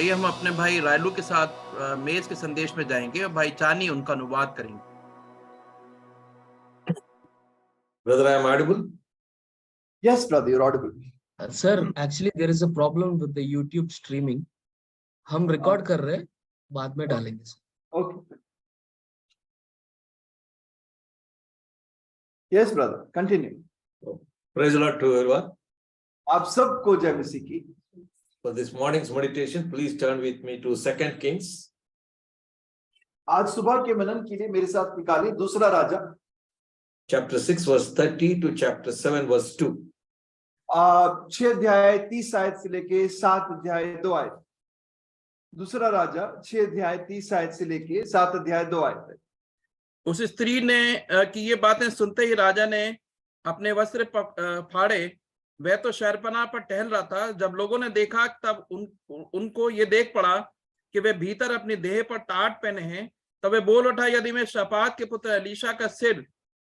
आइए हम अपने भाई रायलू के साथ मेज के संदेश में जाएंगे और भाई चानी उनका अनुवाद करेंगे। Brother, I am audible? Yes, brother, you're audible. Sir, actually there is a problem with the YouTube streaming. हम रिकॉर्ड कर रहे हैं, बाद में डालेंगे sir. Okay. Yes, brother, continue. Praise the Lord to everyone. आप सबको जय मसीह की. For this morning's meditation, please turn with me to 2 Kings. आज सुबह के मनन के लिए मेरे साथ निकालिए दूसरा राजा Chapter 6 verse 30 to chapter 7 verse 2. 6 अध्याय 30 आयत से लेके 7 अध्याय 2 आयत. दूसरा राजा 6 अध्याय 30 आयत से लेके 7 अध्याय 2 आयत तक. उस स्त्री ने कि ये बातें सुनते ही राजा ने अपने वस्त्र फाड़े. वह तो शहरपनाह पर टहल रहा था. जब लोगों ने देखा तब उनको ये देख पड़ा कि वे भीतर अपनी देह पर टाट पहने हैं. तब वे बोल उठा, यदि मैं शापात के पुत्र एलीशा का सिर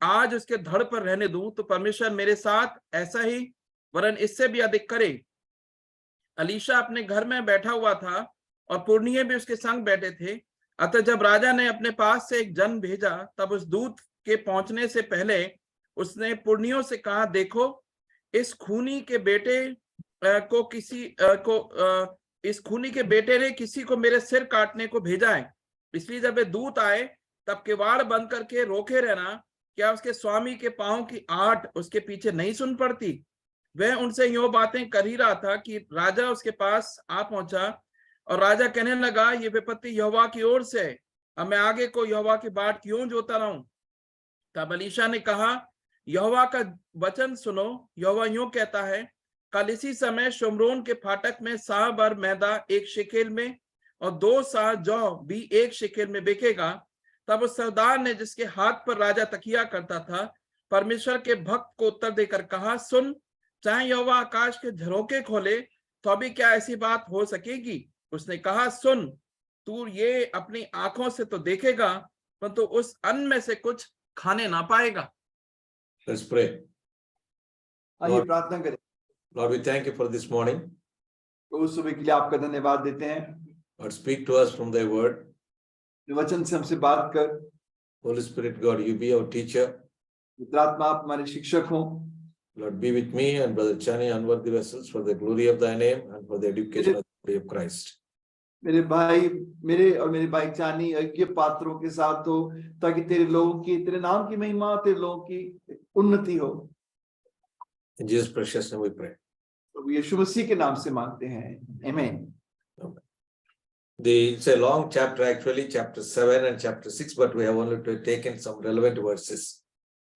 आज उसके धड़ पर रहने दूं तो परमेश्वर मेरे साथ ऐसा ही वरन इससे भी अधिक करे. एलीशा अपने घर में बैठा हुआ था और पुरनिये भी उसके संग बैठे थे. अतः जब राजा ने अपने पास से एक जन भेजा तब उस दूत के पहुंचने से पहले उसने पुरनियों से कहा, देखो इस खूनी के बेटे ने किसी को मेरे सिर काटने को भेजा है. इसलिए जब वे दूत आए तब किवाड़ बंद करके रोके रहना. क्या उसके स्वामी के पांव की आहट उसके पीछे नहीं सुन पड़ती? वह उनसे यूं बातें कर ही रहा था कि राजा उसके पास आ पहुंचा और राजा कहने लगा, ये विपत्ति यहोवा की ओर से है. अब मैं आगे को यहोवा की बाट क्यों जोता रहूं? तब एलीशा ने कहा, यहोवा का वचन सुनो. यहोवा यूं कहता है, कल इसी समय शुम्रोन के फाटक में साह भर मैदा 1 शेकेल में और 2 साह जौ भी 1 शेकेल में बिकेगा. तब उस सरदार ने जिसके हाथ पर राजा तकिया करता था परमेश्वर के भक्त को उत्तर देकर कहा, सुन, चाहे यहोवा आकाश के झरोखे खोले तो अभी क्या ऐसी बात हो सकेगी? उसने कहा, सुन, तू ये अपनी आंखों से तो देखेगा परंतु उस अन्न में से कुछ खाने ना पाएगा. Let's pray. आइए प्रार्थना करें. Lord, we thank you for this morning. तो उस सुबह के लिए आपका धन्यवाद देते हैं. Lord, speak to us from thy word. वचन से हमसे बात कर. Holy Spirit, God, you be our teacher. पवित्र आत्मा आप हमारे शिक्षक हो. Lord, be with me and Brother Chani, unworthy vessels, for the glory of thy name and for the education of the body of Christ. मेरे और मेरे भाई चानी योग्य पात्रों के साथ हो ताकि तेरे नाम की महिमा, तेरे लोगों की उन्नति हो. In Jesus' precious name we pray. प्रभु यीशु मसीह के नाम से मांगते हैं. आमीन. It's a long chapter actually, chapter 7 and chapter 6, but we have only taken some relevant verses.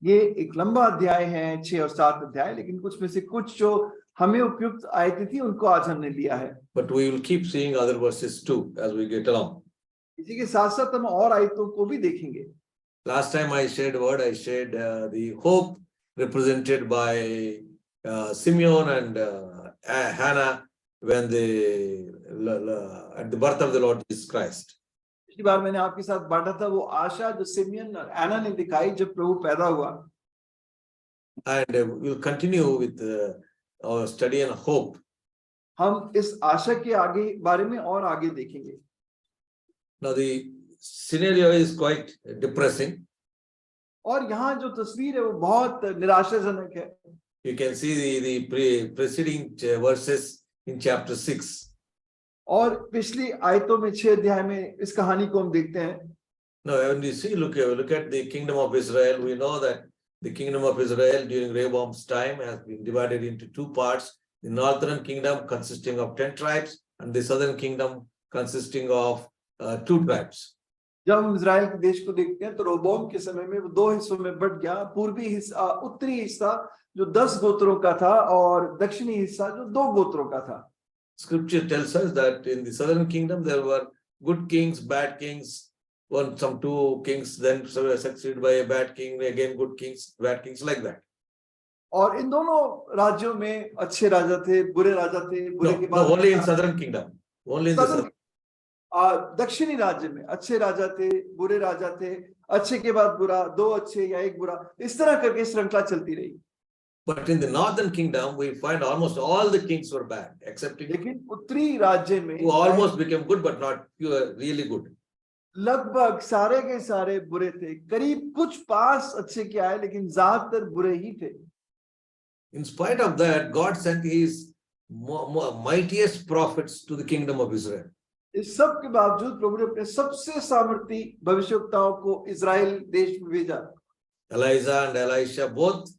ये एक लंबा अध्याय है 6 और 7 अध्याय, लेकिन कुछ में से कुछ जो हमें उपयुक्त आयतें थी उनको आज हमने लिया है. But we will keep seeing other verses too as we get along. इसी के साथ साथ हम और आयतों को भी देखेंगे. Last time I shared the hope represented by Simeon and Hannah when at the birth of the Lord Jesus Christ. पिछली बार मैंने आपके साथ बांटा था वो आशा जो सिमियन और एना ने दिखाई जब प्रभु पैदा हुआ. And we'll continue with our study and hope. हम इस आशा के आगे बारे में और आगे देखेंगे. Now the scenario is quite depressing. और यहाँ जो तस्वीर है वो बहुत निराशाजनक है. You can see the preceding verses in chapter 6. और पिछली आयतों में 6 अध्याय में इस कहानी को हम देखते हैं. Now when you see, look at the kingdom of Israel, we know that the kingdom of Israel during Rehoboam's time has been divided into 2 parts. The northern kingdom consisting of 10 tribes and the southern kingdom consisting of 2 tribes. जब हम Israel के देश को देखते हैं तो रोबोम के समय में वो 2 हिस्सों में बट गया. पूर्वी हिस्सा, उत्तरी हिस्सा जो 10 गोत्रों का था और दक्षिणी हिस्सा जो 2 गोत्रों का था. Scripture tells us that in the southern kingdom there were good kings, bad kings, some 2 kings, then succeeded by a bad king, again good kings, bad kings, like that. और इन दोनों राज्यों में अच्छे राजा थे, बुरे राजा थे. बुरे के बाद only in southern kingdom, only in the southern. दक्षिणी राज्य में अच्छे राजा थे, बुरे राजा थे, अच्छे के बाद बुरा, 2 अच्छे या 1 बुरा, इस तरह करके श्रृंखला चलती रही. But in the northern kingdom, we find almost all the kings were bad, excepting लेकिन उत्तरी राज्य में who almost became good, but not pure, really good. लगभग सारे के सारे बुरे थे, करीब कुछ पास अच्छे के आए लेकिन ज्यादातर बुरे ही थे. In spite of that, God sent his mightiest prophets to the kingdom of Israel. इस सब के बावजूद प्रभु ने अपने सबसे सामर्थी भविष्यवक्ताओं को इजराइल देश में भेजा. Elijah and Elisha both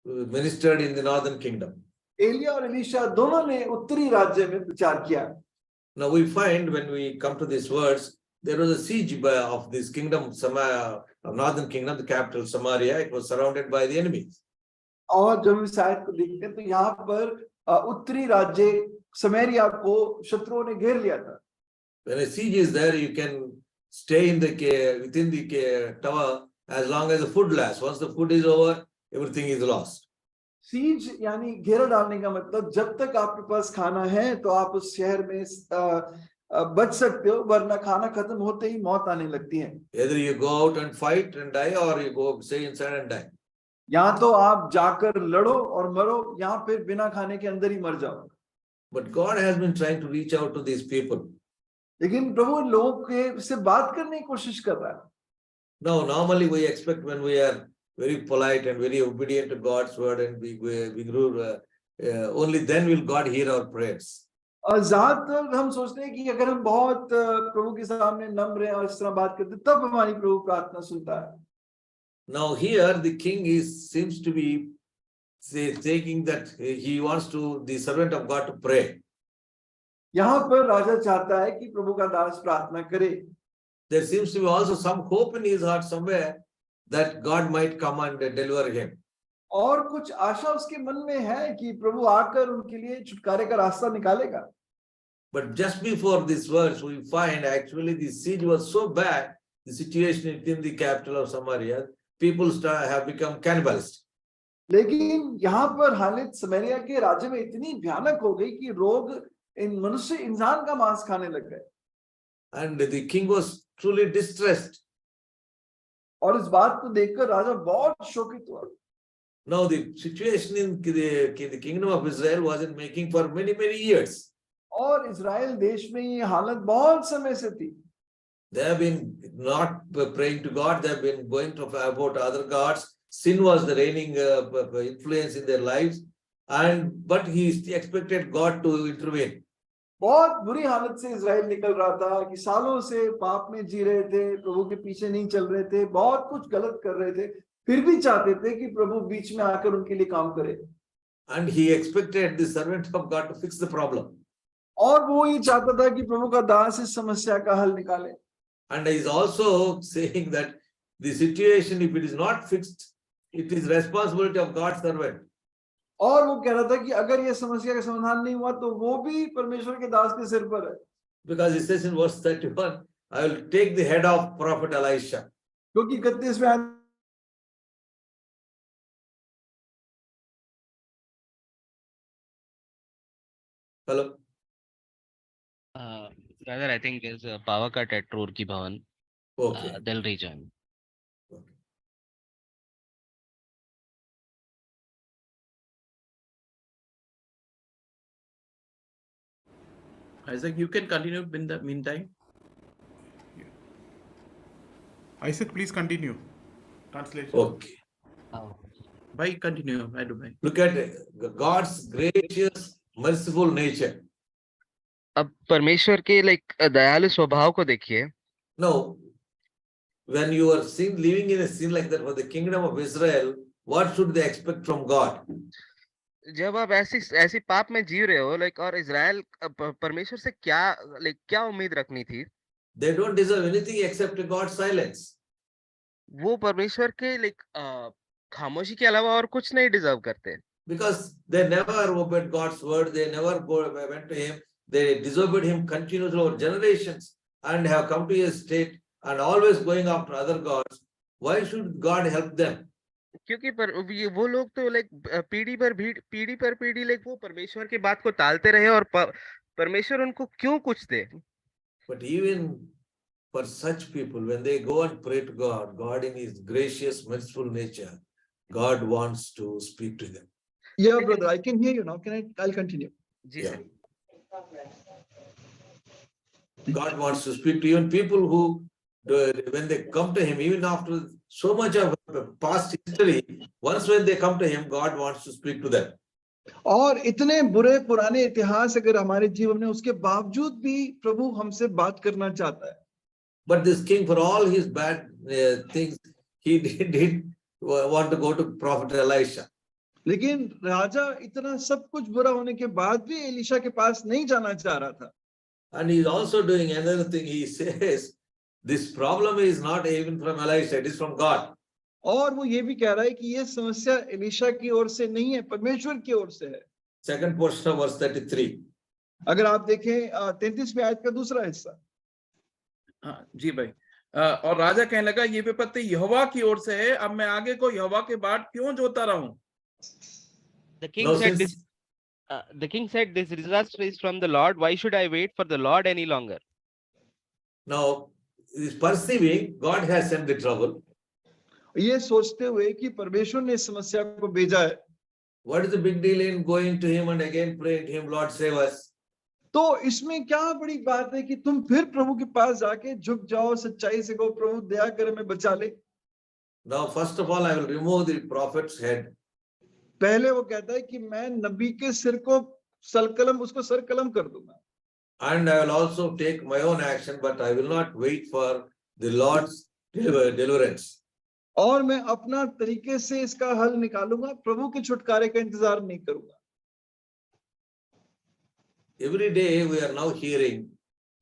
ministered in the northern kingdom. Elia और एलीशा दोनों ने उत्तरी राज्य में प्रचार किया. Now we find when we come to these words, there was a siege of this kingdom, northern kingdom, the capital Samaria. It was surrounded by the enemies. और जब हम शायद को देखते हैं तो यहाँ पर उत्तरी राज्य समरिया को शत्रुओं ने घेर लिया था. When a siege is there, you can stay in within the tower as long as the food lasts. Once the food is over, everything is lost. Siege यानी घेरा डालने का मतलब जब तक आपके पास खाना है तो आप उस शहर में बच सकते हो, वरना खाना खत्म होते ही मौत आने लगती है. Either you go out and fight and die, or you go stay inside and die. या तो आप जाकर लड़ो और मरो, या फिर बिना खाने के अंदर ही मर जाओ. But God has been trying to reach out to these people. लेकिन प्रभु लोगों के से बात करने की कोशिश कर रहा है. Now, normally we expect when we are very polite and very obedient to God's word and we grew, only then will God hear our prayers. और ज्यादातर हम सोचते हैं कि अगर हम बहुत प्रभु के सामने नम्र हैं और इस तरह बात करते तब हमारी प्रभु प्रार्थना सुनता है. Now here the king seems to be taking that he wants to the servant of God to pray. यहाँ पर राजा चाहता है कि प्रभु का दास प्रार्थना करे. There seems to be also some hope in his heart somewhere that God might come and deliver him. और कुछ आशा उसके मन में है कि प्रभु आकर उनके लिए छुटकारे का रास्ता निकालेगा. But just before this verse, we find actually the siege was so bad, the situation within the capital of Samaria, people have become cannibalists. लेकिन यहाँ पर हालत समरिया के राज्य में इतनी भयानक हो गई कि लोग मनुष्य इंसान का मांस खाने लग गए. And the king was truly distressed. और इस बात को देखकर राजा बहुत शोकित हुआ. Now the situation in the kingdom of Israel was in making for many years. और इजराइल देश में ये हालत बहुत समय से थी. They have been not praying to God. They have been going to about other gods. Sin was the reigning influence in their lives, but he expected God to intervene. बहुत बुरी हालत से इजराइल निकल रहा था कि सालों से पाप में जी रहे थे, प्रभु के पीछे नहीं चल रहे थे, बहुत कुछ गलत कर रहे थे, फिर भी चाहते थे कि प्रभु बीच में आकर उनके लिए काम करे. And he expected the servant of God to fix the problem. और वो ये चाहता था कि प्रभु का दास इस समस्या का हल निकाले. And he is also saying that the situation, if it is not fixed, it is responsibility of God's servant. और वो कह रहा था कि अगर ये समस्या का समाधान नहीं हुआ तो वो भी परमेश्वर के दास के सिर पर है. Because it says in verse 31, I will take the head of prophet Elisha. क्योंकि 31वें Hello? Rather, I think there's a power cut at Roorkee Bhavan. Okay. They'll rejoin. Isaac, you can continue in the meantime. Isaac, please continue. Translation. Okay. Bhai, continue. I do bhai. Look at God's gracious, merciful nature. अब परमेश्वर के दयालु स्वभाव को देखिए. Now, when you are living in a sin like that for the kingdom of Israel, what should they expect from God? जब आप ऐसी पाप में जी रहे हो और इजराइल परमेश्वर से क्या उम्मीद रखनी थी? They don't deserve anything except God's silence. वो परमेश्वर के खामोशी के अलावा और कुछ नहीं डिजर्व करते. Because they never obeyed God's word, they never went to him, they disobeyed him continuously over generations and have come to a state and always going after other gods. Why should God help them? क्योंकि वो लोग तो पीढ़ी पर पीढ़ी वो परमेश्वर की बात को टालते रहे और परमेश्वर उनको क्यों कुछ दे. But even for such people, when they go and pray to God, God in his gracious, merciful nature, God wants to speak to them. Yeah, brother, I can hear you now. I'll continue. जी Yeah. Sir. God wants to speak to you, and people who, when they come to Him, even after so much of past history, once when they come to Him, God wants to speak to them. और इतने बुरे पुराने इतिहास अगर हमारे जीवन में, उसके बावजूद भी प्रभु हमसे बात करना चाहता है। But this king, for all his bad things, he did want to go to Prophet Elisha. लेकिन राजा इतना सब कुछ बुरा होने के बाद भी एलिशा के पास नहीं जाना चाह रहा था। And he's also doing another thing. He says, this problem is not even from Elisha, it is from God. और वो ये भी कह रहा है कि ये समस्या एलिशा की ओर से नहीं है, परमेश्वर की ओर से है। Second portion of verse 33. अगर आप देखें 33वें आयत का दूसरा हिस्सा। हाँ जी भाई। और राजा कहने लगा, ये विपत्ति यहोवा की ओर से है, अब मैं आगे को यहोवा के बाट क्यों जोता रहूं? The king Now, said since- this. The king said, "This disaster is from the Lord. Why should I wait for the Lord any longer?" Now, is perceiving God has sent the trouble. ये सोचते हुए कि परमेश्वर ने इस समस्या को भेजा है, What is the big deal in going to him and again praying to him, Lord save us? तो इसमें क्या बड़ी बात है कि तुम फिर प्रभु के पास जाके झुक जाओ, सच्चाई से कहो, प्रभु दया कर हमें बचा ले। Now, first of all, I will remove the prophet's head. पहले वो कहता है कि मैं नबी के सिर को उसको सरकलम कर दूंगा, And I will also take my own action, but I will not wait for the Lord's deliverance. और मैं अपना तरीके से इसका हल निकालूंगा, प्रभु के छुटकारे का इंतजार नहीं करूंगा। Every day we are now hearing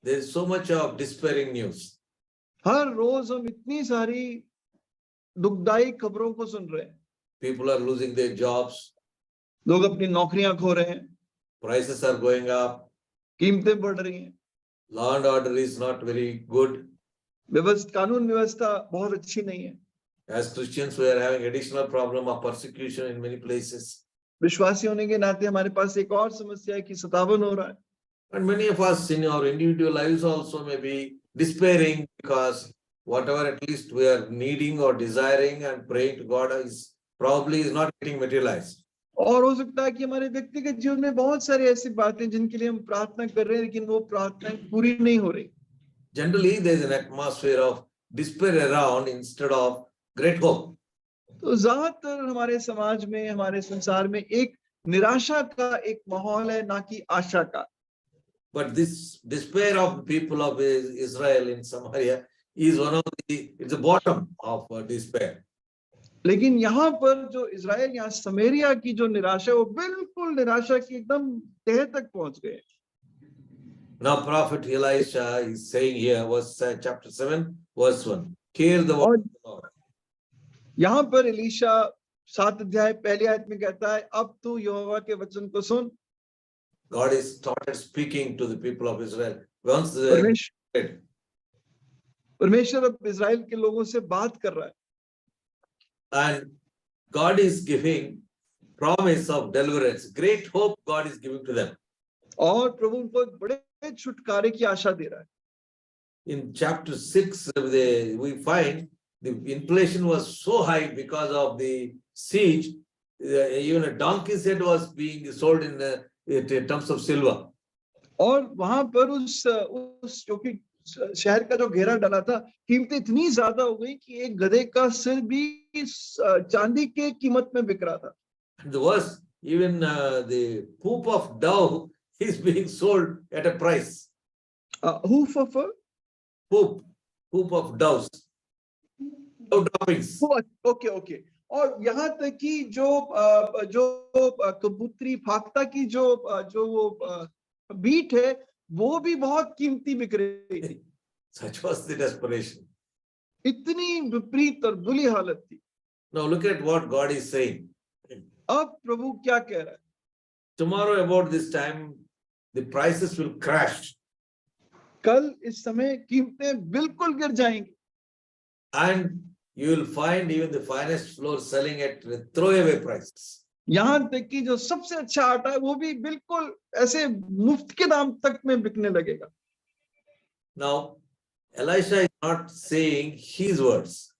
there is so much of despairing news. हर रोज हम इतनी सारी दुखदाई खबरों को सुन रहे हैं। People are losing their jobs, लोग अपनी नौकरियां खो रहे हैं, prices are going up, कीमतें बढ़ रही हैं, law and order is not very good. कानून व्यवस्था बहुत अच्छी नहीं है। As Christians, we are having additional problem of persecution in many places. विश्वासी होने के नाते हमारे पास एक और समस्या है कि सतावन हो रहा है। And many of us in our individual lives also may be despairing because whatever at least we are needing or desiring and praying to God is probably not getting materialized. और हो सकता है कि हमारे व्यक्तिगत जीवन में बहुत सारी ऐसी बातें जिनके लिए हम प्रार्थना कर रहे हैं, लेकिन वो प्रार्थना पूरी नहीं हो रही। Generally, there is an atmosphere of despair around instead of great hope. तो ज्यादातर हमारे समाज में, हमारे संसार में एक निराशा का एक माहौल है, ना कि आशा का। But this despair of the people of Israel in Samaria is one of it's the bottom of despair. लेकिन यहाँ पर जो इजराइल, यहाँ समरिया की जो निराशा, वो बिल्कुल निराशा की एकदम तह तक पहुंच गए। Now prophet Elisha is saying here, chapter 7, verse 1, hear the word of the Lord. यहाँ पर एलीशा 7 अध्याय पहली आयत में कहता है, अब तू यहोवा के वचन को सुन। God is started speaking to the people of Israel. Once the परमेश्वर अब इजराइल के लोगों से बात कर रहा है, and God is giving promise of deliverance. Great hope God is giving to them. और प्रभु उनको एक बड़े छुटकारे की आशा दे रहा है। In chapter 6, we find the inflation was so high because of the siege. Even a donkey's head was being sold in terms of silver. और वहां पर उस जो कि शहर का जो घेरा डाला था, कीमतें इतनी ज्यादा हो गई कि एक गधे का सिर भी चांदी के कीमत में बिक रहा था। And the worst, even the poop of dove is being sold at a price. hoof of a Poop of doves. Dove droppings. Okay. और यहाँ तक कि जो कबूतरी फाख्ता की जो वो बीट है, वो भी बहुत कीमती बिक रही थी। Such was the desperation. इतनी विपरीत और बुरी हालत थी। Now look at what God is saying. अब प्रभु क्या कह रहा है? Tomorrow about this time, the prices will crash. कल इस समय कीमतें बिल्कुल गिर जाएंगी। And you will find even the finest flour selling at throwaway prices. यहाँ तक कि जो सबसे अच्छा आटा है वो भी बिल्कुल ऐसे मुफ्त के दाम तक में बिकने लगेगा। Now, Elisha is not saying his words.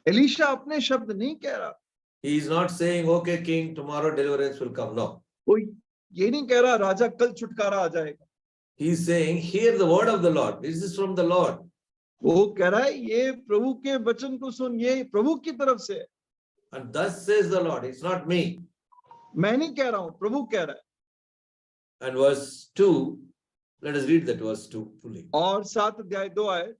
Elisha अपने शब्द नहीं कह रहा, He is not saying, okay, king, tomorrow deliverance will come. No. कोई ये नहीं कह रहा राजा कल छुटकारा आ जाएगा। He is saying, hear the word of the Lord. This is from the Lord. वो कह रहा है ये प्रभु के वचन को सुन, ये प्रभु की तरफ से है। And thus says the Lord. It's not me. मैं नहीं कह रहा हूं, प्रभु कह रहा है। And verse 2, let us read that verse 2 fully. और 7 अध्याय 2 आए।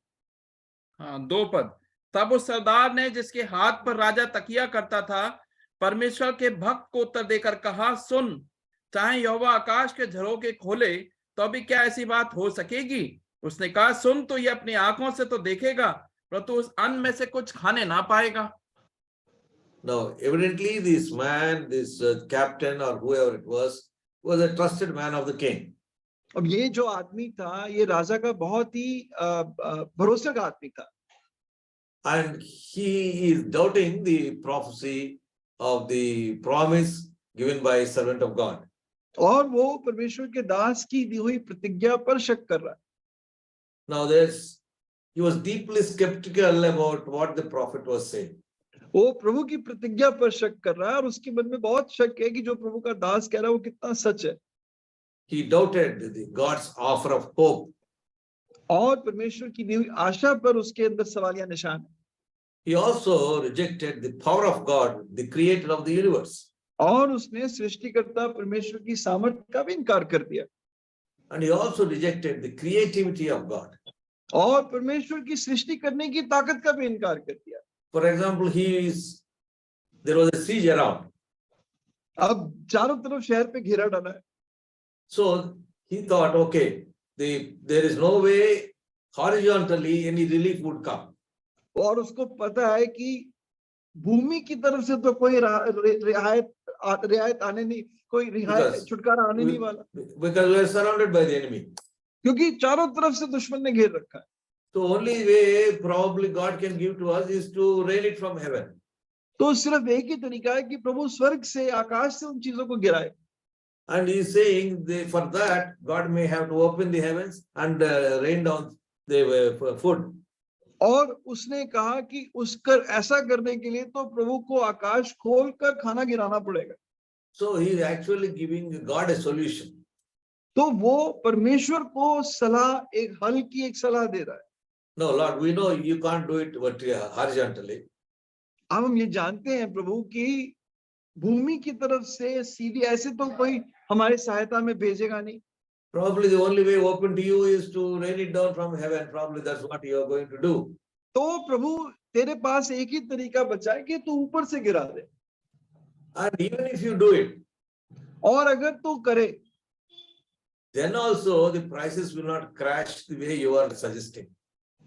हाँ, 2 पद। तब उस सरदार ने जिसके हाथ पर राजा तकिया करता था परमेश्वर के भक्त को उत्तर देकर कहा, सुन, चाहे यहोवा आकाश के झरोखे खोले तो अभी क्या ऐसी बात हो सकेगी? उसने कहा, सुन, तो ये अपनी आंखों से तो देखेगा परंतु उस अन्न में से कुछ खाने ना पाएगा। Now, evidently, this man, this captain or whoever it was a trusted man of the king. अब ये जो आदमी था ये राजा का बहुत ही भरोसे का आदमी था। And he is doubting the prophecy of the promise given by a servant of God. और वो परमेश्वर के दास की दी हुई प्रतिज्ञा पर शक कर रहा है। Now, he was deeply skeptical about what the prophet was saying. वो प्रभु की प्रतिज्ञा पर शक कर रहा है और उसके मन में बहुत शक है कि जो प्रभु का दास कह रहा है वो कितना सच है। He doubted God's offer of hope. और परमेश्वर की दी हुई आशा पर उसके अंदर सवालिया निशान है। He also rejected the power of God, the creator of the universe. और उसने सृष्टिकर्ता परमेश्वर की सामर्थ्य का भी इनकार कर दिया। And he also rejected the creativity of God. और परमेश्वर की सृष्टि करने की ताकत का भी इनकार कर दिया। For example, there was a siege around. अब चारों तरफ शहर पे घेरा डाला है। So he thought, okay, there is no way horizontally any relief would come. और उसको पता है कि भूमि की तरफ से तो कोई रियायत आने नहीं, कोई रियायत छुटकारा आने नहीं वाला। Because we are surrounded by the enemy. क्योंकि चारों तरफ से दुश्मन ने घेर रखा है। So only way probably God can give to us is to rain it from heaven. तो सिर्फ एक ही तरीका है कि प्रभु स्वर्ग से, आकाश से उन चीजों को गिराए। And he is saying for that God may have to open the heavens and rain down the food. और उसने कहा कि उसकर ऐसा करने के लिए तो प्रभु को आकाश खोलकर खाना गिराना पड़ेगा। So he is actually giving God a solution. तो वो परमेश्वर को सलाह, एक हल की एक सलाह दे रहा है। No, Lord, we know you can't do it horizontally. अब हम ये जानते हैं प्रभु कि भूमि की तरफ से सीधी ऐसे तो कोई हमारे सहायता में भेजेगा नहीं। Probably the only way open to you is to rain it down from heaven. Probably that's what you are going to do. तो प्रभु तेरे पास एक ही तरीका बचा है कि तू ऊपर से गिरा दे। And even if you do it, और अगर तू करे, then also the prices will not crash the way you are suggesting.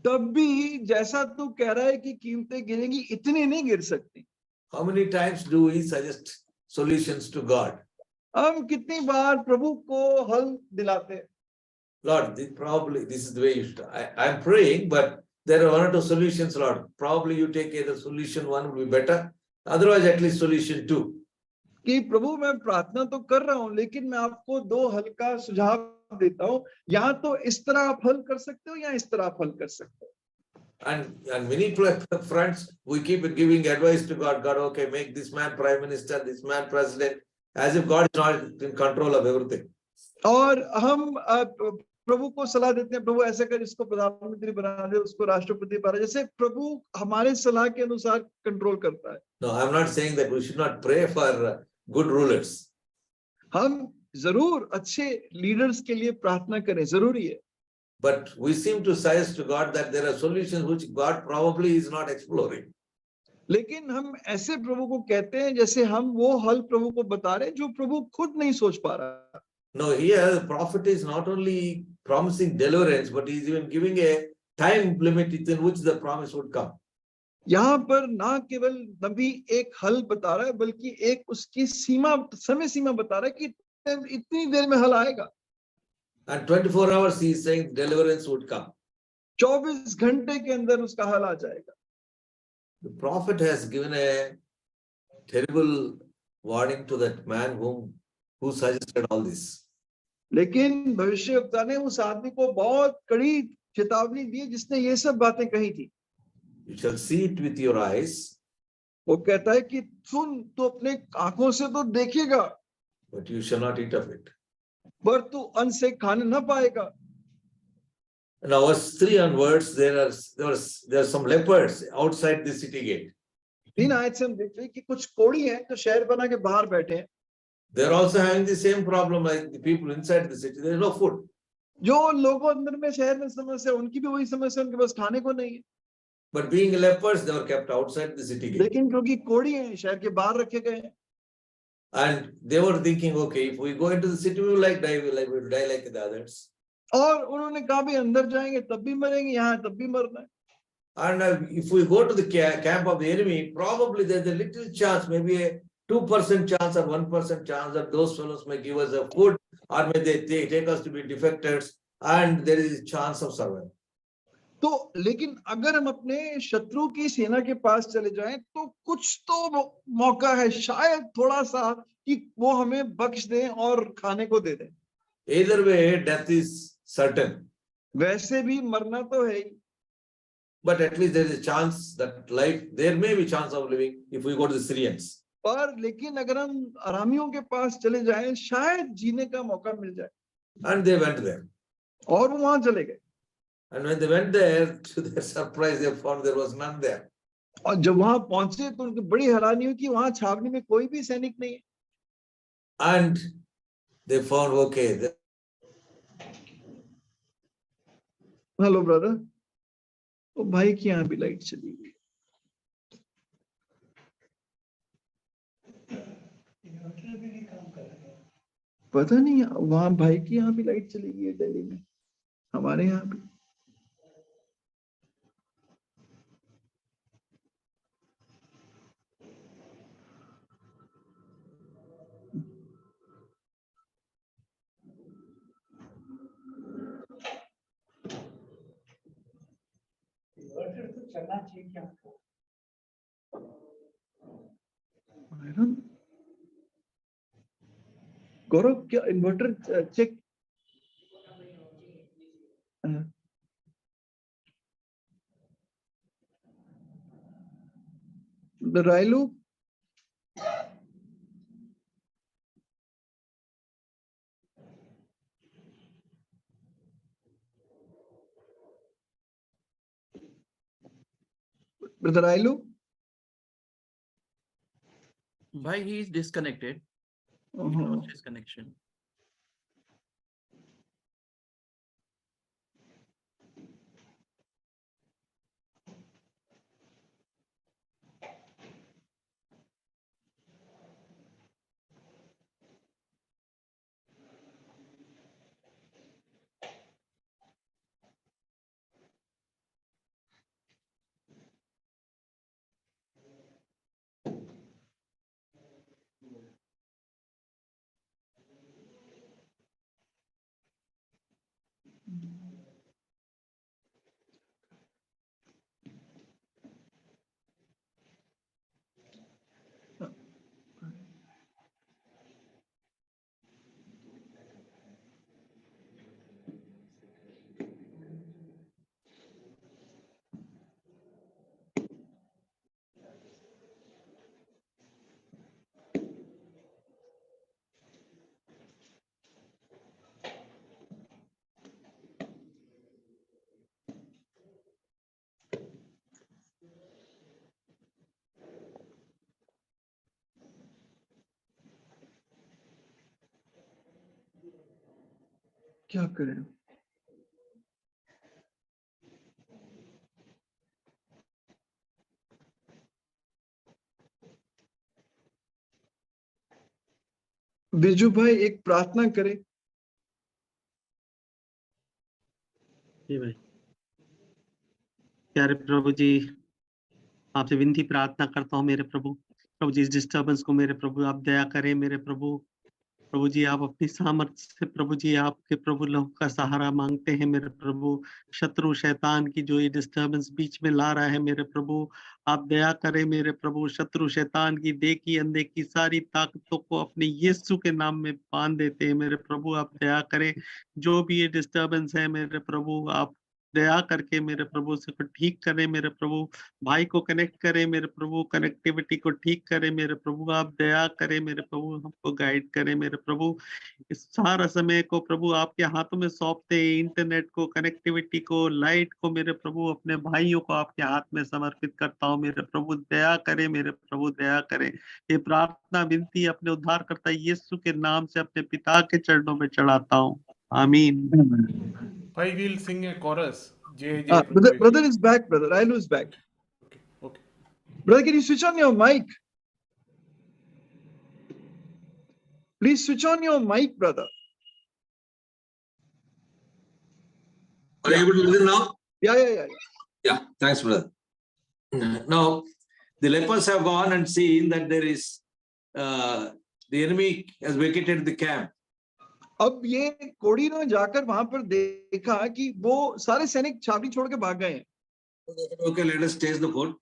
तब भी जैसा तू कह रहा है कि कीमतें गिरेंगी, इतनी नहीं गिर सकती। How many times do we suggest solutions to God? हम कितनी बार प्रभु को हल दिलाते हैं। Lord, probably this is the way you should. I'm praying, but there are one or two solutions, Lord. Probably you take either solution one will be better. Otherwise, at least solution 2. कि प्रभु मैं प्रार्थना तो कर रहा हूं लेकिन मैं आपको 2 हल का सुझाव देता हूं, या तो इस तरह आप हल कर सकते हो या इस तरह आप हल कर सकते हो। And many friends, we keep giving advice to God. God, okay, make this man prime minister, this man president, as if God is not in control of everything. और हम प्रभु को सलाह देते हैं, प्रभु ऐसा कर, इसको प्रधानमंत्री बना दे, उसको राष्ट्रपति बना, जैसे प्रभु हमारे सलाह के अनुसार कंट्रोल करता है। No, I'm not saying that we should not pray for good rulers. हम जरूर अच्छे लीडर्स के लिए प्रार्थना करें, जरूरी है। But we seem to suggest to God that there are solutions which God probably is not exploring. लेकिन हम ऐसे प्रभु को कहते हैं जैसे हम वो हल प्रभु को बता रहे हैं जो प्रभु खुद नहीं सोच पा रहा। No, here the prophet is not only promising deliverance, but he is even giving a time limit within which the promise would come. यहाँ पर ना केवल नबी एक हल बता रहा है बल्कि एक उसकी सीमा, समय सीमा बता रहा है कि इतनी देर में हल आएगा। And 24 hours he is saying deliverance would come. 24 घंटे के अंदर उसका हल आ जाएगा। The prophet has given a terrible warning to that man who suggested all this. लेकिन भविष्यवक्ता ने उस आदमी को बहुत कड़ी चेतावनी दी जिसने ये सब बातें कही थी। You shall see it with your eyes, वो कहता है कि सुन, तू अपने आंखों से तो देखेगा, but you shall not eat of it. पर तू अन्न से खाने न पाएगा। Now, verse 3 onwards, there are some leopards outside the city gate. 3 आयत से हम देखते हैं कि कुछ कोढ़ी हैं जो शहर बना के बाहर बैठे हैं। They are also having the same problem like the people inside the city. There is no food. जो लोगों अंदर में शहर में समस्या, उनकी भी वही समस्या, उनके पास खाने को नहीं है। But being leopards, they were kept outside the city gate. लेकिन क्योंकि कोढ़ी हैं, शहर के बाहर रखे गए हैं। And they were thinking, okay, if we go into the city, we will die like the others. और उन्होंने कहा भी अंदर जाएंगे तब भी मरेंगे, यहाँ तब भी मरना है। And if we go to the camp of the enemy, probably there's a little chance, maybe a 2% chance or 1% chance that those fellows may give us a food, or may they take us to be defectors, and there is a chance of survival. तो लेकिन अगर हम अपने शत्रु की सेना के पास चले जाएं तो कुछ तो मौका है, शायद थोड़ा सा, कि वो हमें बख्श दें और खाने को दे दें। Either way, death is certain. वैसे भी मरना तो है ही, But at least there is a chance that there may be chance of living if we go to the Syrians. पर लेकिन अगर हम अरामियों के पास चले जाएं शायद जीने का मौका मिल जाए। And they went there. और वो वहां चले गए। And when they went there, to their surprise, they found there was none there. और जब वहां पहुंचे तो उनकी बड़ी हैरानी हुई कि वहां छावनी में कोई भी सैनिक नहीं है। And they found, okay. Hello brother, तो भाई की यहाँ भी लाइट चली गई। पता नहीं, वहां भाई की यहाँ भी लाइट चली गई है दिल्ली में, हमारे यहाँ भी। चलना चाहिए क्या? गौरव, क्या inverter check? Rayalu, brother Rayalu, Bhai, he is disconnected. He lost his connection. क्या करें? बिरजू भाई एक प्रार्थना करें। जी भाई। प्यारे प्रभु जी, आपसे विनती प्रार्थना करता हूँ मेरे प्रभु। प्रभु जी, इस डिस्टर्बेंस को मेरे प्रभु आप दया करें मेरे प्रभु। प्रभु जी, आप अपनी सामर्थ्य से प्रभु जी आपके प्रभु लोग का सहारा मांगते हैं मेरे प्रभु। शत्रु शैतान की जो ये डिस्टर्बेंस बीच में ला रहा है मेरे प्रभु, आप दया करें मेरे प्रभु। शत्रु शैतान की देखी अनदेखी सारी ताकतों को अपने यीशु के नाम में बांध देते हैं मेरे प्रभु। आप दया करें, जो भी ये डिस्टर्बेंस है मेरे प्रभु, आप दया करके मेरे प्रभु से को ठीक करें मेरे प्रभु, भाई को कनेक्ट करें मेरे प्रभु, कनेक्टिविटी को ठीक करें मेरे प्रभु, आप दया करें मेरे प्रभु, हमको गाइड करें मेरे प्रभु। इस सारा समय को प्रभु आपके हाथों में सौंपते, इंटरनेट को, कनेक्टिविटी को, लाइट को मेरे प्रभु, अपने भाइयों को आपके हाथ में समर्पित करता हूँ मेरे प्रभु, दया करें मेरे प्रभु, दया करें। ये प्रार्थना विनती अपने उद्धारकर्ता यीशु के नाम से अपने पिता के चरणों में चढ़ाता हूँ, आमीन। Why we'll sing a chorus. Jai Brother is back, brother. Railu is back. Okay. Okay. Brother, can you switch on your mic? Please switch on your mic, brother. Are you able to listen now? Yeah. Yeah, thanks, brother. Now, the lepers have gone and seen that there is the enemy has vacated the camp. अब ये कोड़ी ने जाकर वहां पर देखा कि वो सारे सैनिक छावनी छोड़ के भाग गए हैं। Okay, let us taste the food.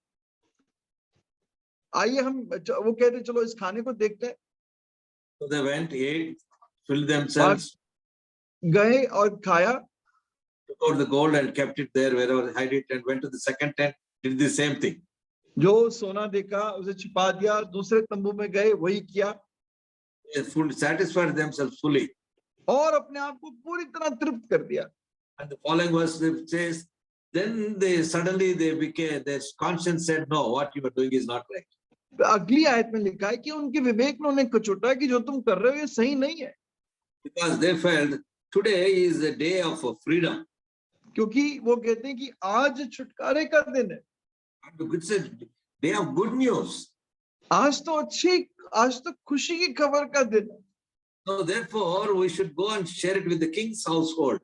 आइए हम वो कहते हैं चलो इस खाने को देखते हैं। So they went, ate, filled themselves, गए और खाया, took out the gold and kept it there wherever hide it, and went to the second tent, did the same thing. जो सोना देखा उसे छिपा दिया, दूसरे तंबू में गए वही किया। They fully satisfied themselves fully. और अपने आप को पूरी तरह तृप्त कर दिया। And the following verse says, then they suddenly became, their conscience said, no, what you are doing is not right. अगली आयत में लिखा है कि उनके विवेक ने उन्हें कचोटा कि जो तुम कर रहे हो ये सही नहीं है। Because they felt today is a day of freedom. क्योंकि वो कहते हैं कि आज छुटकारे का दिन है। And it's a day of good news. आज तो खुशी की खबर का दिन है। So therefore, we should go and share it with the king's household.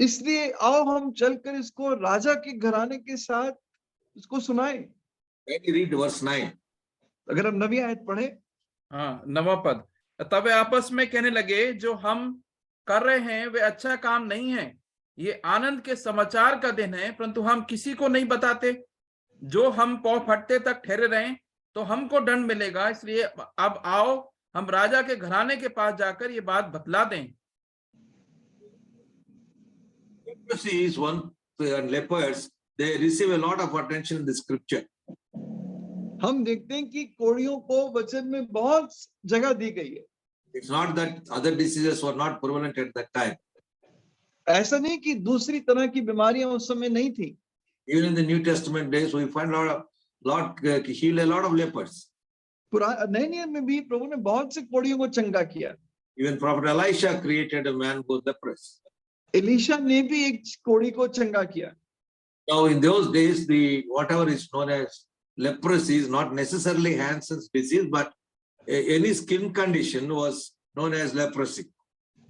इसलिए आओ हम चलकर इसको राजा के घराने के साथ इसको सुनाएं। Can you read verse 9? अगर हम नवी आयत पढ़े, हाँ, 9वां पद। तब वे आपस में कहने लगे, जो हम कर रहे हैं वे अच्छा काम नहीं है, ये आनंद के समाचार का दिन है, परंतु हम किसी को नहीं बताते। जो हम पौ फटते तक ठहरे रहें तो हमको दंड मिलेगा, इसलिए अब आओ हम राजा के घराने के पास जाकर ये बात बतला दें। Leprosy is one, and lepers, they receive a lot of attention in the scripture. हम देखते हैं कि कोड़ियों को वचन में बहुत जगह दी गई है। It's not that other diseases were not prevalent at that time. ऐसा नहीं कि दूसरी तरह की बीमारियां उस समय नहीं थी। Even in the New Testament days, we find heal a lot of lepers. नए नियम में भी प्रभु ने बहुत से कोड़ियों को चंगा किया। Even Prophet Elisha created a man who was leprous. Elisha ने भी एक कोड़ी को चंगा किया। Now, in those days, whatever is known as leprosy is not necessarily Hansen's disease, but any skin condition was known as leprosy.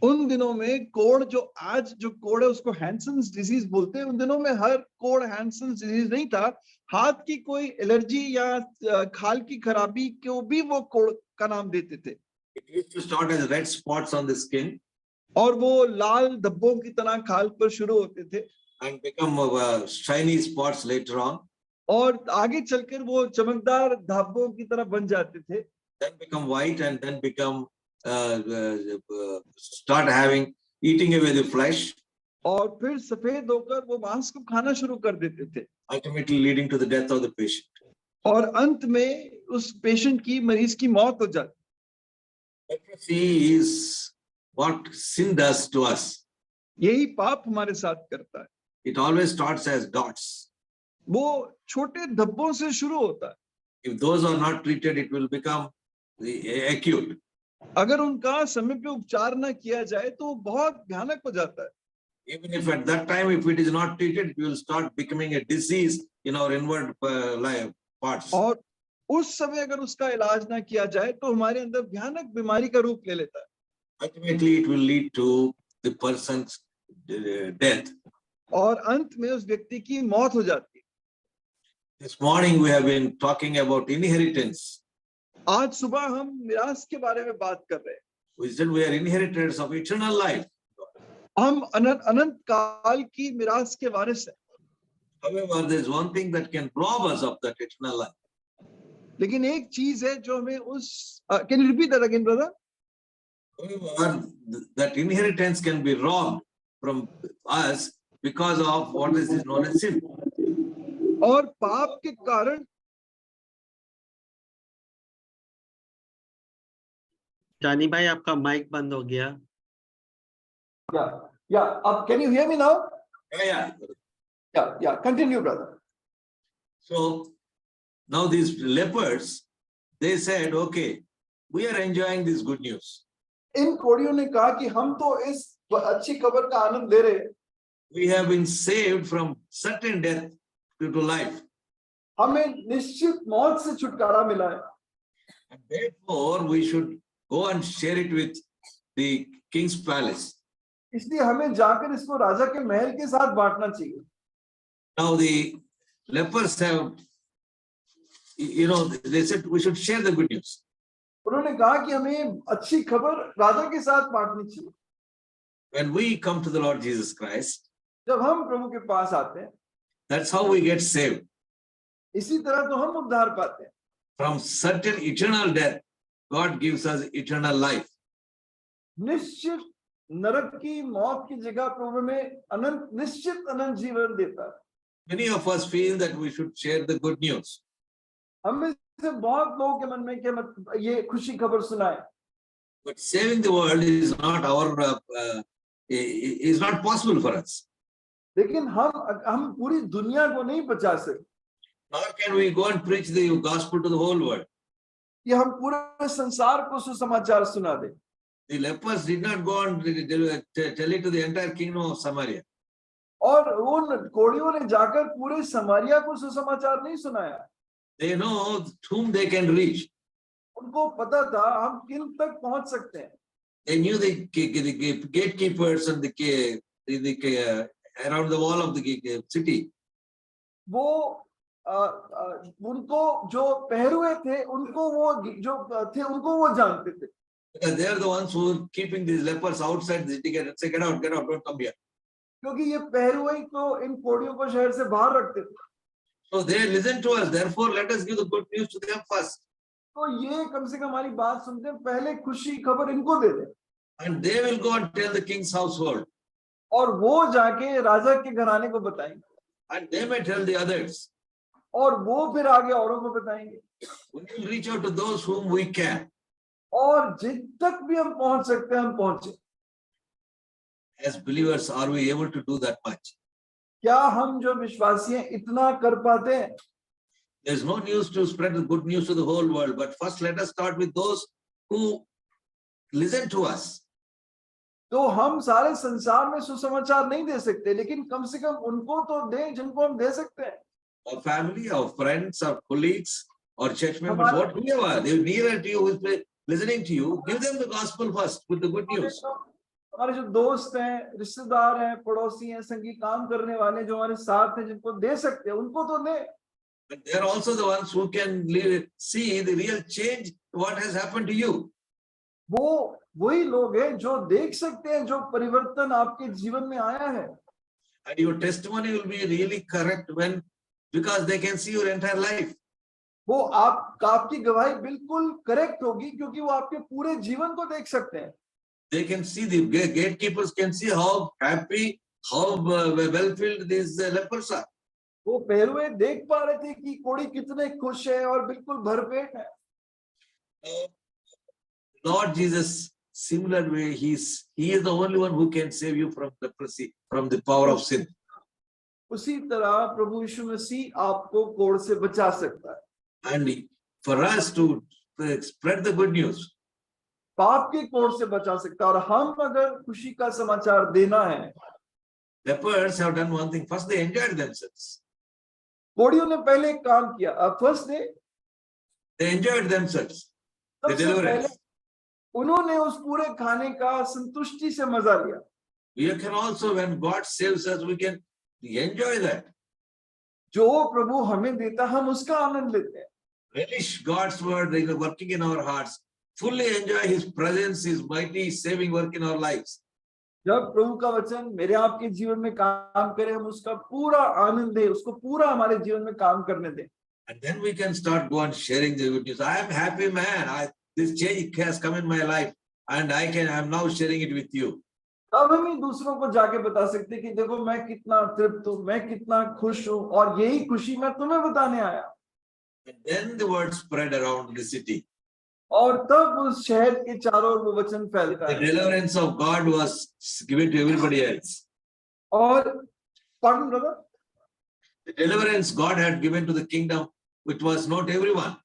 उन दिनों में कोड़ जो आज जो कोड़ है उसको हैंसन्स डिजीज बोलते हैं। उन दिनों में हर कोड़ हैंसन्स डिजीज नहीं था। हाथ की कोई एलर्जी या खाल की खराबी को भी वो कोड़ का नाम देते थे। It used to start as red spots on the skin और वो लाल धब्बों की तरह खाल पर शुरू होते थे and become shiny spots later on. और आगे चलकर वो चमकदार धब्बों की तरह बन जाते थे। Then become white and then become start eating away the flesh. और फिर सफेद होकर वो मांस को खाना शुरू कर देते थे। Ultimately leading to the death of the patient. और अंत में उस पेशेंट की, मरीज की मौत हो जाती। Leprosy is what sin does to us. यही पाप हमारे साथ करता है। It always starts as dots. वो छोटे धब्बों से शुरू होता है। If those are not treated, it will become acute. अगर उनका समय पे उपचार ना किया जाए तो बहुत भयानक हो जाता है। Even if at that time, if it is not treated, it will start becoming a disease in our inward parts. और उस समय अगर उसका इलाज ना किया जाए तो हमारे अंदर भयानक बीमारी का रूप ले लेता है। Ultimately, it will lead to the person's death. और अंत में उस व्यक्ति की मौत हो जाती है। This morning, we have been talking about inheritance. आज सुबह हम मिरास के बारे में बात कर रहे हैं। We said we are inheritors of eternal life. हम अनंत काल की मिरास के वारिस हैं। However, there is one thing that can rob us of that eternal life. लेकिन एक चीज है जो हमें उस can you repeat that again, brother? However, that inheritance can be robbed from us because of what is known as sin. और पाप के कारण जानी भाई आपका माइक बंद हो गया। अब can you hear me now? Yeah. Yeah, continue, brother. So now these lepers, they said, okay, we are enjoying this good news. इन कोड़ियों ने कहा कि हम तो इस अच्छी खबर का आनंद ले रहे हैं, We have been saved from certain death to life. हमें निश्चित मौत से छुटकारा मिला है, And therefore, we should go and share it with the king's palace. इसलिए हमें जाकर इसको राजा के महल के साथ बांटना चाहिए। Now the lepers have, they said we should share the good news. उन्होंने कहा कि हमें अच्छी खबर राजा के साथ बांटनी चाहिए। When we come to the Lord Jesus Christ, जब हम प्रभु के पास आते हैं, that's how we get saved. इसी तरह तो हम उद्धार पाते हैं। From certain eternal death, God gives us eternal life. निश्चित नरक की मौत की जगह प्रभु में अनंत निश्चित अनंत जीवन देता है। Many of us feel that we should share the good news. हम में से बहुत लोगों के मन में कि ये खुशी खबर सुनाए, But saving the world is not is not possible for us. लेकिन हम पूरी दुनिया को नहीं बचा सकते। Nor can we go and preach the gospel to the whole world. ये हम पूरे संसार को सुसमाचार सुना दे। The lepers did not go and tell it to the entire kingdom of Samaria. और उन कोड़ियों ने जाकर पूरे समारिया को सुसमाचार नहीं सुनाया। They know whom they can reach. उनको पता था हम किन तक पहुंच सकते हैं। They knew the gatekeepers and around the wall of the city. वो उनको जो पहरुए थे, उनको वो जो थे उनको वो जानते थे। Because they are the ones who are keeping these lepers outside the city and say, get out, don't come here. क्योंकि ये पहरुए तो इन कोड़ियों को शहर से बाहर रखते थे। So they listen to us. Therefore, let us give the good news to them first. तो ये कम से कम हमारी बात सुनते हैं, पहले खुशी खबर इनको दे दे। And they will go and tell the king's household. और वो जाके राजा के घराने को बताएंगे। And they may tell the others. और वो फिर आगे औरों को बताएंगे। We will reach out to those whom we can. और जिन तक भी हम पहुंच सकते हैं हम पहुंचे। As believers, are we able to do that much? क्या हम जो विश्वासी हैं इतना कर पाते हैं? There's no news to spread the good news to the whole world, but first let us start with those who listen to us. तो हम सारे संसार में सुसमाचार नहीं दे सकते, लेकिन कम से कम उनको तो दें जिनको हम दे सकते हैं। Our family, our friends, our colleagues, or church members, whatever, they're nearer to you, who's listening to you, give them the gospel first with the good news. हमारे जो दोस्त हैं, रिश्तेदार हैं, पड़ोसी हैं, संगी काम करने वाले जो हमारे साथ हैं, जिनको दे सकते हैं उनको तो दें। But they're also the ones who can see the real change, what has happened to you. वो वही लोग हैं जो देख सकते हैं जो परिवर्तन आपके जीवन में आया है। And your testimony will be really correct because they can see your entire life. वो आपकी गवाही बिल्कुल करेक्ट होगी क्योंकि वो आपके पूरे जीवन को देख सकते हैं। They can see, the gatekeepers can see how happy, how well-filled these lepers are. वो पहरुए देख पा रहे थे कि कोड़ी कितने खुश है और बिल्कुल भरपेट है। Lord Jesus, similar way, he is the only one who can save you from leprosy, from the power of sin. उसी तरह प्रभु यीशु मसीह आपको कोड़ से बचा सकता है। And for us to spread the good news, पाप के कोड़ से बचा सकता है। और हम अगर खुशी का समाचार देना है, lepers have done one thing. First, they enjoyed themselves. कोड़ियों ने पहले एक काम किया। First day They enjoyed themselves. The सबसे पहले deliverance. उन्होंने उस पूरे खाने का संतुष्टि से मजा लिया। We can also, when God saves us, we can enjoy that. जो प्रभु हमें देता हम उसका आनंद लेते हैं। Relish God's word working in our hearts. Fully enjoy His presence, His mighty saving work in our lives. जब प्रभु का वचन मेरे आपके जीवन में काम करे, हम उसका पूरा आनंद दें, उसको पूरा हमारे जीवन में काम करने दें। And then we can start go on sharing the good news. I am happy, man. This change has come in my life, and I'm now sharing it with you. तब हम ही दूसरों को जाके बता सकते कि देखो मैं कितना तृप्त हूँ, मैं कितना खुश हूँ, और यही खुशी मैं तुम्हें बताने आया। And then the word spread around the city. और तब उस शहर के चारों ओर वो वचन फैलता The है। deliverance of God was given to everybody else. और pardon brother, The deliverance God had given to the kingdom, which was not everyone.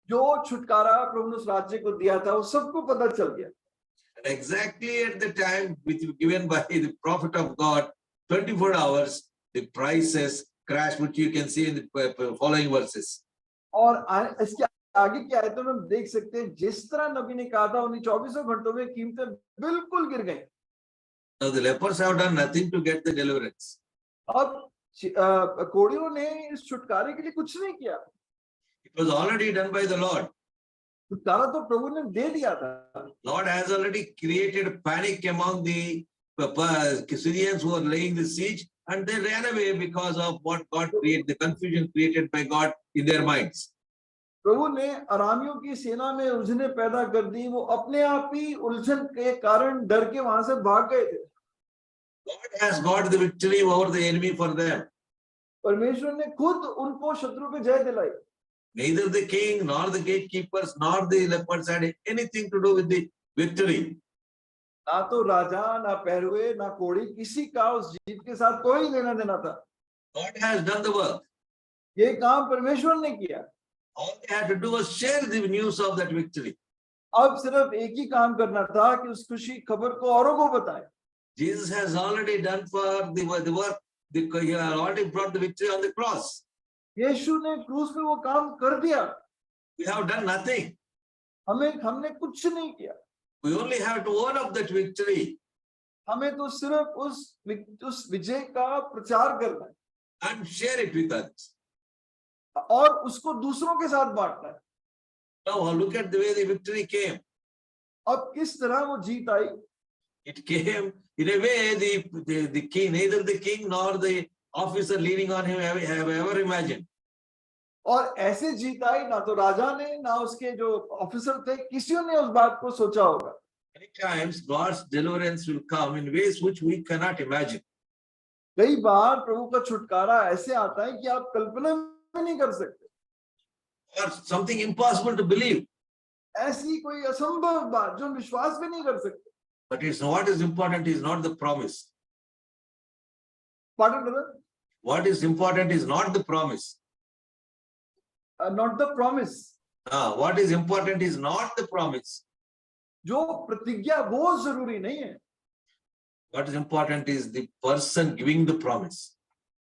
जो छुटकारा प्रभु ने उस राज्य को दिया था वो सबको पता चल गया। And exactly at the time which was given by the prophet of God, 24 hours, the prices crashed, which you can see in the following verses. और इसके आगे क्या है तो हम देख सकते हैं, जिस तरह नबी ने कहा था उन्हीं 24 घंटों में कीमतें बिल्कुल गिर गई। Now the lepers have done nothing to get the deliverance. अब कोढ़ियों ने इस छुटकारे के लिए कुछ नहीं किया, It was already done by the Lord. छुटकारा तो प्रभु ने दे दिया था। Lord has already created panic among the Syrians who are laying the siege, and they ran away because of what God created, the confusion created by God in their minds. प्रभु ने अरामियों की सेना में उलझने पैदा कर दी, वो अपने आप ही उलझन के कारण डर के वहां से भाग गए थे। God has got the victory over the enemy for them. परमेश्वर ने खुद उनको शत्रु पे जय दिलाई। Neither the king nor the gatekeepers nor the lepers had anything to do with the victory. ना तो राजा, ना पहरुए, ना कोड़ी, किसी का उस जीत के साथ कोई लेना देना था। God has done the work. ये काम परमेश्वर ने किया। All they had to do was share the news of that victory. अब सिर्फ एक ही काम करना था कि उस खुशी खबर को औरों को बताएं। Jesus has already done for the work. He had already brought the victory on the cross. यीशु ने क्रूस पे वो काम कर दिया। We have done nothing. हमने कुछ नहीं किया। We only have to own up that victory हमें तो सिर्फ उस विजय का प्रचार करना है and share it with others. और उसको दूसरों के साथ बांटना है। Now look at the way the victory came. अब किस तरह वो जीत आई? It came in a way the king, neither the king nor the officer leaning on him have ever imagined. और ऐसे जीत आई, ना तो राजा ने ना उसके जो ऑफिसर थे, किसी ने उस बात को सोचा होगा। Many times God's deliverance will come in ways which we cannot imagine. कई बार प्रभु का छुटकारा ऐसे आता है कि आप कल्पना भी नहीं कर सकते। Or something impossible to believe. ऐसी कोई असंभव बात जो हम विश्वास भी नहीं कर सकते। But it's what is important is not the promise. Pardon, brother? What is important is not the promise. Not the promise. What is important is not the promise. जो प्रतिज्ञा वो जरूरी नहीं है, What is important is the person giving the promise.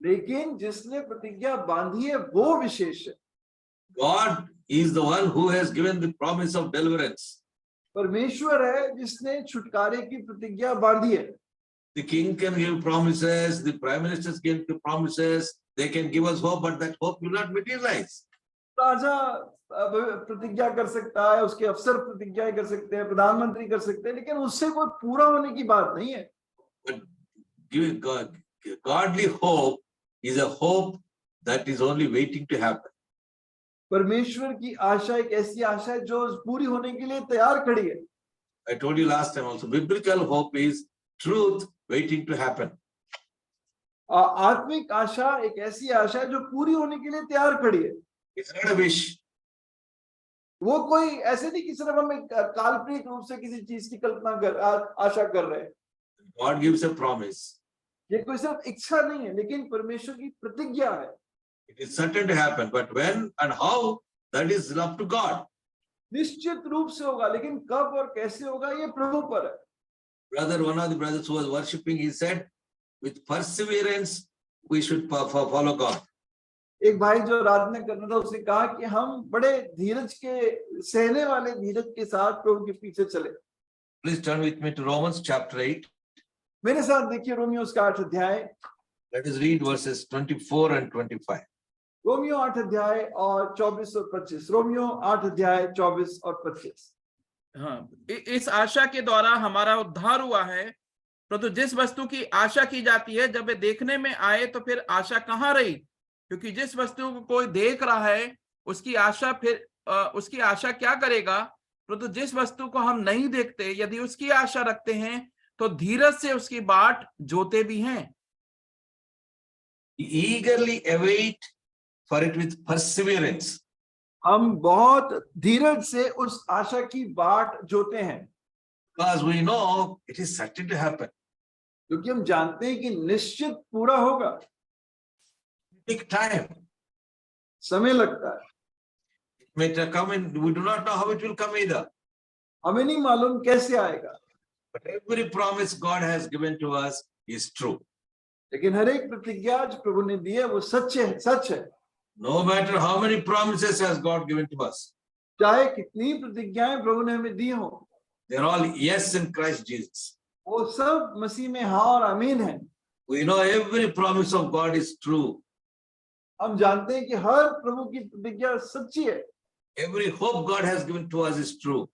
लेकिन जिसने प्रतिज्ञा बांधी है वो विशेष है। God is the one who has given the promise of deliverance. परमेश्वर है जिसने छुटकारे की प्रतिज्ञा बांधी है। The king can give promises, the prime ministers can give promises, they can give us hope, but that hope will not materialize. राजा प्रतिज्ञा कर सकता है, उसके अफसर प्रतिज्ञा कर सकते हैं, प्रधानमंत्री कर सकते हैं, लेकिन उससे कोई पूरा होने की बात नहीं है। But giving godly hope is a hope that is only waiting to happen. परमेश्वर की आशा एक ऐसी आशा है जो पूरी होने के लिए तैयार खड़ी है। I told you last time also, biblical hope is truth waiting to happen. आत्मिक आशा एक ऐसी आशा है जो पूरी होने के लिए तैयार खड़ी है। It's not a wish. वो कोई ऐसे नहीं कि सिर्फ हम एक काल्पनिक रूप से किसी चीज की कल्पना कर आशा कर रहे हैं। God gives a promise. ये कोई सिर्फ इच्छा नहीं है, लेकिन परमेश्वर की प्रतिज्ञा है। It is certain to happen, but when and how, that is up to God. निश्चित रूप से होगा, लेकिन कब और कैसे होगा ये प्रभु पर है। Brother, one of the brothers who was worshipping, he said, with perseverance, we should follow God. एक भाई जो आराधना करना था उसने कहा कि हम बड़े धीरज के सहने वाले धीरज के साथ प्रभु के पीछे चले। Please turn with me to Romans chapter 8. मेरे साथ देखिए रोमियो उसका 8 अध्याय। Let us read verses 24 and 25. Romeo 8 अध्याय और 24 और 25। रोमियो 8 अध्याय 24 और 25। हाँ, इस आशा के द्वारा हमारा उद्धार हुआ है, परंतु जिस वस्तु की आशा की जाती है जब वे देखने में आए तो फिर आशा कहाँ रही? क्योंकि जिस वस्तु को कोई देख रहा है उसकी आशा क्या करेगा? परंतु जिस वस्तु को हम नहीं देखते यदि उसकी आशा रखते हैं तो धीरज से उसकी बाट जोते भी हैं। Eagerly await for it with perseverance. हम बहुत धीरज से उस आशा की बाट जोते हैं, Because we know it is certain to happen. क्योंकि हम जानते हैं कि निश्चित पूरा होगा। Take time. समय लगता है, It may come in, we do not know how it will come either. हमें नहीं मालूम कैसे आएगा, But every promise God has given to us is true. लेकिन हर एक प्रतिज्ञा जो प्रभु ने दी है वो सच है। No matter how many promises has God given to us, चाहे कितनी प्रतिज्ञाएं प्रभु ने हमें दी हो, they're all yes in Christ Jesus. वो सब मसीह में हाँ और आमीन है। We know every promise of God is true. हम जानते हैं कि हर प्रभु की प्रतिज्ञा सच्ची है, Every hope God has given to us is true.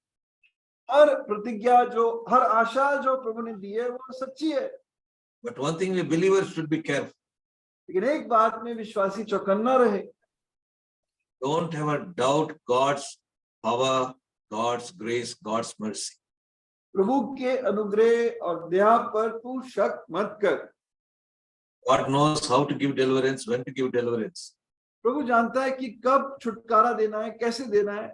हर प्रतिज्ञा जो, हर आशा जो प्रभु ने दी है वो सच्ची है। But one thing we believers should be careful. लेकिन एक बात में विश्वासी चौकन्ना रहे, Don't ever doubt God's power, God's grace, God's mercy. प्रभु के अनुग्रह और दया पर तू शक मत कर। God knows how to give deliverance, when to give deliverance, प्रभु जानता है कि कब छुटकारा देना है, कैसे देना है,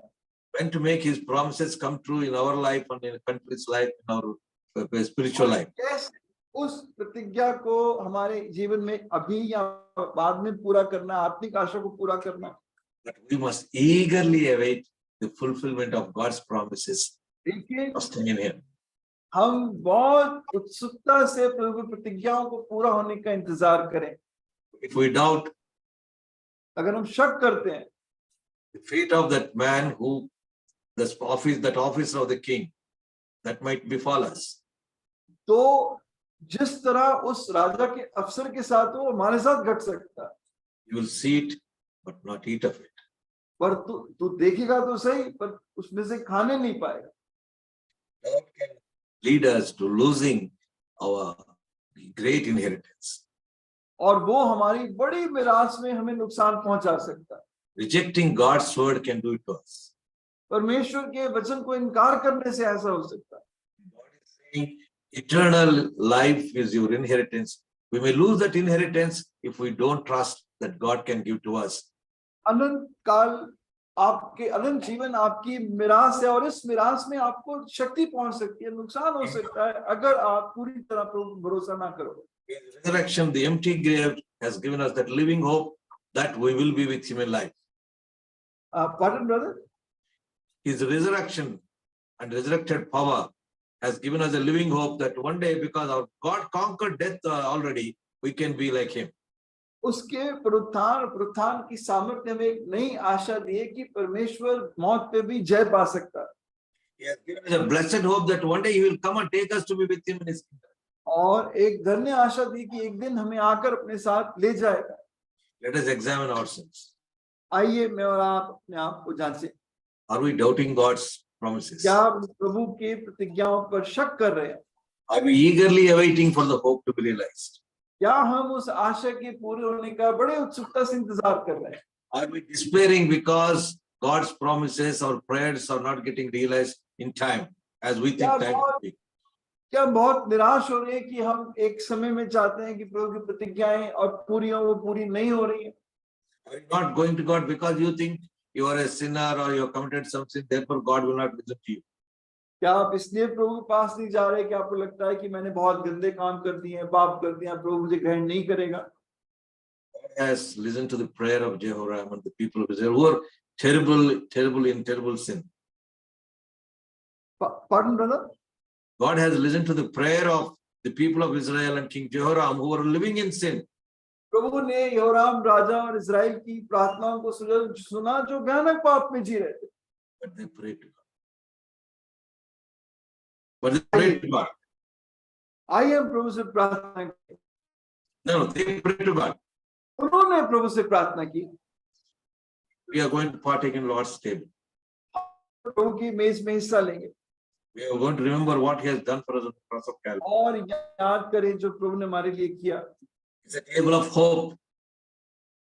when to make his promises come true in our life and in the country's life, in our spiritual life. कैसे उस प्रतिज्ञा को हमारे जीवन में अभी या बाद में पूरा करना, आत्मिक आशा को पूरा करना। But we must eagerly await the fulfillment of God's promises, देखिए, trusting in him. हम बहुत उत्सुकता से प्रभु की प्रतिज्ञाओं को पूरा होने का इंतजार करें। If we doubt, अगर हम शक करते हैं, the fate of that man who, that officer of the king, that might befall us. तो जिस तरह उस राजा के अफसर के साथ वो हमारे साथ घट सकता है, You will see it, but not eat of it. पर तू देखेगा तो सही, पर उसमें से खाने नहीं पाएगा। Doubt can lead us to losing our great inheritance. और वो हमारी बड़ी मिरास में हमें नुकसान पहुंचा सकता है। Rejecting God's word can do it to us. परमेश्वर के वचन को इनकार करने से ऐसा हो सकता है। God is saying, eternal life is your inheritance. We may lose that inheritance if we don't trust that God can give to us. अनंत काल आपके अनंत जीवन आपकी मिरास है, और इस मिरास में आपको शक्ति पहुंच सकती है, नुकसान हो सकता है अगर आप पूरी तरह पर भरोसा ना करो। His resurrection, the empty grave, has given us that living hope that we will be with him in life. Pardon, brother? His resurrection and resurrected power has given us a living hope that one day, because our God conquered death already, we can be like him. उसके पुनरुत्थान की सामर्थ्य हमें एक नई आशा दी है कि परमेश्वर मौत पे भी जय पा सकता है। He has given us a blessed hope that one day he will come and take us to be with him in his kingdom. और एक धन्य आशा दी कि एक दिन हमें आकर अपने साथ ले जाएगा। Let us examine ourselves. आइए मैं और आप अपने आप को जांचें। Are we doubting God's promises? क्या हम प्रभु की प्रतिज्ञाओं पर शक कर रहे हैं? Are we eagerly awaiting for the hope to be realized? क्या हम उस आशा के पूरे होने का बड़े उत्सुकता से इंतजार कर रहे हैं? Are we despairing because God's promises or prayers are not getting realized in time as we think time will be? क्या हम बहुत निराश हो रहे हैं कि हम एक समय में चाहते हैं कि प्रभु की प्रतिज्ञाएं और वो पूरी नहीं हो रही हैं? Are you not going to God because you think you are a sinner or you have committed some sin, therefore God will not listen to you? क्या आप इसलिए प्रभु के पास नहीं जा रहे कि आपको लगता है कि मैंने बहुत गंदे काम कर दिए हैं, पाप कर दिया, प्रभु मुझे ग्रहण नहीं करेगा? God has listened to the prayer of Jehoram and the people of Israel who are terrible in terrible sin. Pardon, brother? God has listened to the prayer of the people of Israel and King Jehoram who were living in sin. प्रभु ने यहोराम राजा और Israel की प्रार्थनाओं को सुना जो भयानक पाप में जी रहे थे। But they prayed to God. But they prayed to God. आइए हम प्रभु से प्रार्थना करें। No, they prayed to God. उन्होंने प्रभु से प्रार्थना की। We are going to partake in Lord's table. प्रभु की मेज में हिस्सा लेंगे We are going to remember what He has done for us on the cross of Calvary. और याद करें जो प्रभु ने हमारे लिए किया। It's a table of hope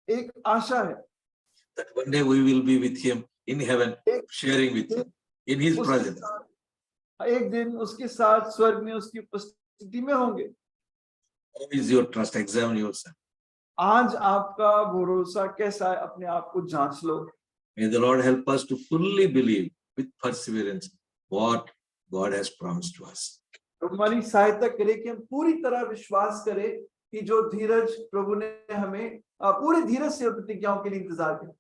एक आशा है that one day we will be with Him in heaven, sharing with Him in His presence. एक दिन उसके साथ स्वर्ग में उसकी स्थिति में होंगे। How is your trust? Examine yourself. आज आपका भरोसा कैसा है, अपने आप को जांच लो। May the Lord help us to fully believe with perseverance what God has promised to us. प्रभु हमारी सहायता करे कि हम पूरी तरह विश्वास करें कि जो धीरज प्रभु ने हमें पूरे धीरज से प्रतिज्ञाओं के लिए इंतजार करें।